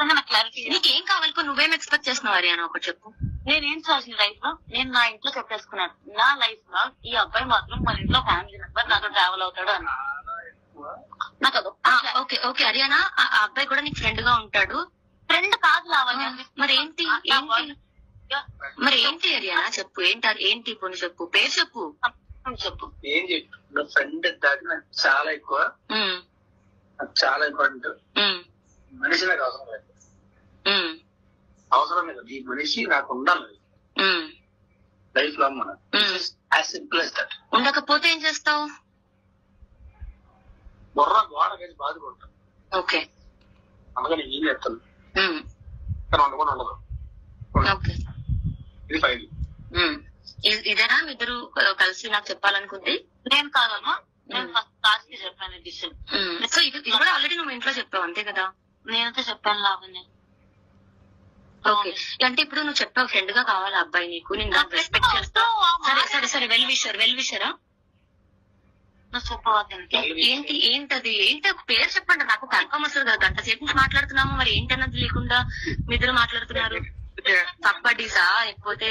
నాకు క్లారిటీ. నీకేం కావాలి? నువ్వేం ఎక్స్పెక్ట్ చేస్తున్నావు హరియానా? ఒకటి చెప్పు. నేనేం చేసిన లైఫ్ లో నేను నా ఇంట్లో చెప్పేసుకున్నాను. నా లైఫ్ లో ఈ అబ్బాయి మాత్రం మన ఇంట్లో ఫ్యామిలీ మెంబర్ నాతో ట్రావెల్ అవుతాడు అని. నాకు అది ఓకే ఓకే హరియానా, ఆ అబ్బాయి కూడా నీకు ఫ్రెండ్ గా ఉంటాడు. ఫ్రెండ్ కాదు లావణ్య. మరి ఏంటి మరి ఏంటి హరియానా? చెప్పు ఏంటి పోనీ చెప్పు, పేరు చెప్పు. చెప్పు. ఏం చెప్పు. ఫ్రెండ్ దాకా నాకు చాలా ఎక్కువ, నాకు చాలా ఇంపార్టెంట్. మనిషి నాకు అవసరం లేదు, అవసరం లేదు. ఈ మనిషి నాకు ఉండాలి లైఫ్ లో. మన యాజ్ సింపుల్ as that. ఉండకపోతే ఏం చేస్తావు? బుర్ర గోడ వేసి బాధపడతాను. ఓకే, అందుకని ఏం చేస్తాను కానీ వండుకొని ఉండదు. ఇది ఫైల్. ఇదేనా మీ ఇద్దరు కలిసి నాకు చెప్పాలనుకుంది? నేను కాదమ్మా, నేను ఫస్ట్ క్లాస్ కి చెప్పాను డిసిషన్. సో ఇది కూడా ఆల్రెడీ నువ్వు ఇంట్లో చెప్పావు అంతే కదా? నేనైతే చెప్పాను లావణ్య. ఓకే, అంటే ఇప్పుడు నువ్వు చెప్పావు ఫ్రెండ్ గా కావాలి అబ్బాయి నీకు, నేను రెస్పెక్ట్ చేస్తా. సరే సరే సరే, వెల్ విషరా. ఏంటది? ఒక పేరు చెప్పండి నాకు, కన్ఫర్మ్ వస్తుంది కదా. గంట సేపు నుంచి మాట్లాడుతున్నాము, మరి ఏంటన్నది లేకుండా మీ ఇద్దరు మాట్లాడుతున్నారు. కబ్బడీసా, లేకపోతే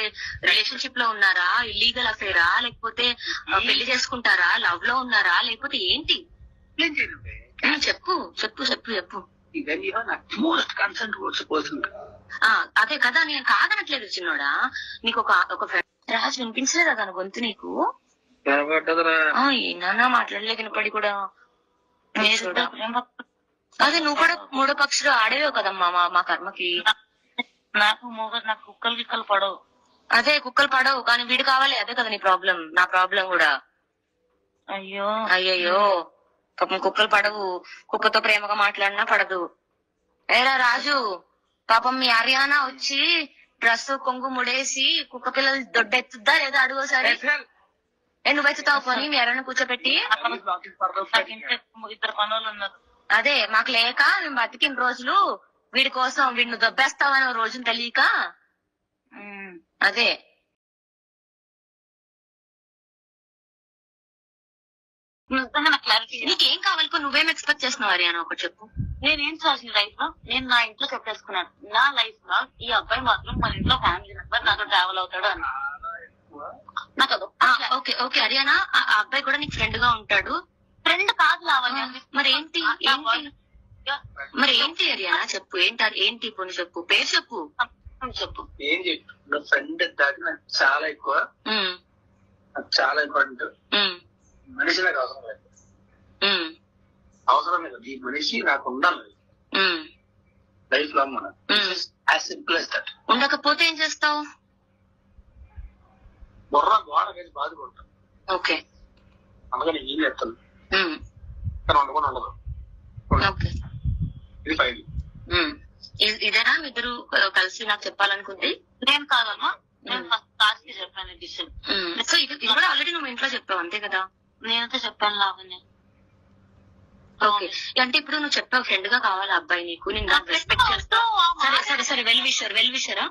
రిలేషన్షిప్ లో ఉన్నారా, ఇల్లీగల్ అఫేరా, లేకపోతే పెళ్లి చేసుకుంటారా, లవ్ లో ఉన్నారా, లేకపోతే ఏంటి? చెప్పు చెప్పు చెప్పు చెప్పు. అదే కదా, నేను కాదనట్లేదు చిన్నోడా. నీకు ఒక ఫ్రెండ్ రాజు వినిపించలేదా తన గొంతు నీకు? ఏనా మాట్లాడలేదు వినపడి కూడా. అదే నువ్వు కూడా మూడో పక్షులు ఆడేవో కదమ్మా మా కర్మకి. నాకు కుక్కలు గిక్కలు పడవు. అదే కుక్కలు పడవు, కానీ వీడు కావాలి. అదే కదా నీ ప్రాబ్లం, నా ప్రాబ్లం కూడా. అయ్యో అయ్యయ్యో, పాపం కుక్కలు పడవు. కుక్కతో ప్రేమగా మాట్లాడినా పడదు. ఏరా రాజు, పాపం మీ హరియానా వచ్చి డ్రెస్ కొంగు ముడేసి కుక్క పిల్లలు దొడ్డెత్తుద్దా లేదా అడుగోసారి. నువ్వెత్తుతావు పోనీ మీ హరియానా కూర్చోబెట్టి? ఇద్దరు పనులు ఉన్నారు. అదే మాకు లేక మేము బతికిన రోజులు వీడి కోసం, వీడిని దొబ్బేస్తావని రోజును తెలియక. అదే నాకు క్లారిటీ. నీకేం కావాలి? నువ్వేం ఎక్స్పెక్ట్ చేస్తున్నావు హరియానా? ఒకటి చెప్పు. నేనేం చేసిన లైఫ్ లో నేను నా ఇంట్లో చెప్పేసుకున్నాను. నా లైఫ్ లో ఈ అబ్బాయి మాత్రం మన ఇంట్లో ఫ్యామిలీ మెంబర్ నాతో ట్రావెల్ అవుతాడు అని. నాకు అది ఓకే ఓకే హరియానా, ఆ అబ్బాయి కూడా నీకు ఫ్రెండ్ గా ఉంటాడు. ఫ్రెండ్ కాదు లావణ్య. మరి ఏంటి హరియానా? చెప్పు ఏంటి పోనీ చెప్పు, పేరు చెప్పు. చెప్పు. ఏం చెప్పు. ఫ్రెండ్ దాకా నాకు చాలా ఎక్కువ, నాకు చాలా ఇంపార్టెంట్. మనిషి నాకు అవసరం లేదు, అవసరం లేదు. ఈ మనిషి నాకు ఉండాలి లైఫ్ లో. మన యాజ్ సింపుల్ as that. ఉండకపోతే ఏం చేస్తావు? బుర్ర గోడ వేసి బాధపడతాను. ఓకే, అందుకని ఏం చేస్తాను కానీ వండుకొని ఉండదు. ఇది ఫైల్. ఇదేనా మీ ఇద్దరు కలిసి నాకు చెప్పాలనుకుంది? నేను కాదమ్మా, నేను ఫస్ట్ క్లాస్ కి చెప్పాను డిసిషన్. సో ఇది కూడా ఆల్రెడీ నువ్వు ఇంట్లో చెప్పావు అంతే కదా? నేనైతే చెప్పాను లావణ్య. ఓకే, అంటే ఇప్పుడు నువ్వు చెప్పావు ఫ్రెండ్ గా కావాలి అబ్బాయి నీకు, నేను రెస్పెక్ట్ చేస్తా. సరే సరే సరే, వెల్ విషరా.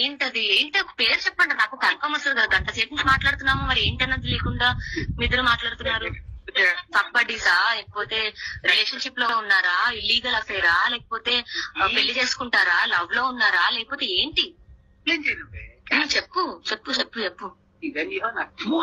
ఏంటది? ఒక పేరు చెప్పండి నాకు, కన్ఫర్మ్ వస్తుంది కదా. గంట సేపు నుంచి మాట్లాడుతున్నాము, మరి ఏంటన్నది లేకుండా మీ ఇద్దరు మాట్లాడుతున్నారు. కబ్బడీసా, లేకపోతే రిలేషన్షిప్ లో ఉన్నారా, ఇల్లీగల్ అఫేరా, లేకపోతే పెళ్లి చేసుకుంటారా, లవ్ లో ఉన్నారా, లేకపోతే ఏంటి? చెప్పు చెప్పు చెప్పు చెప్పు.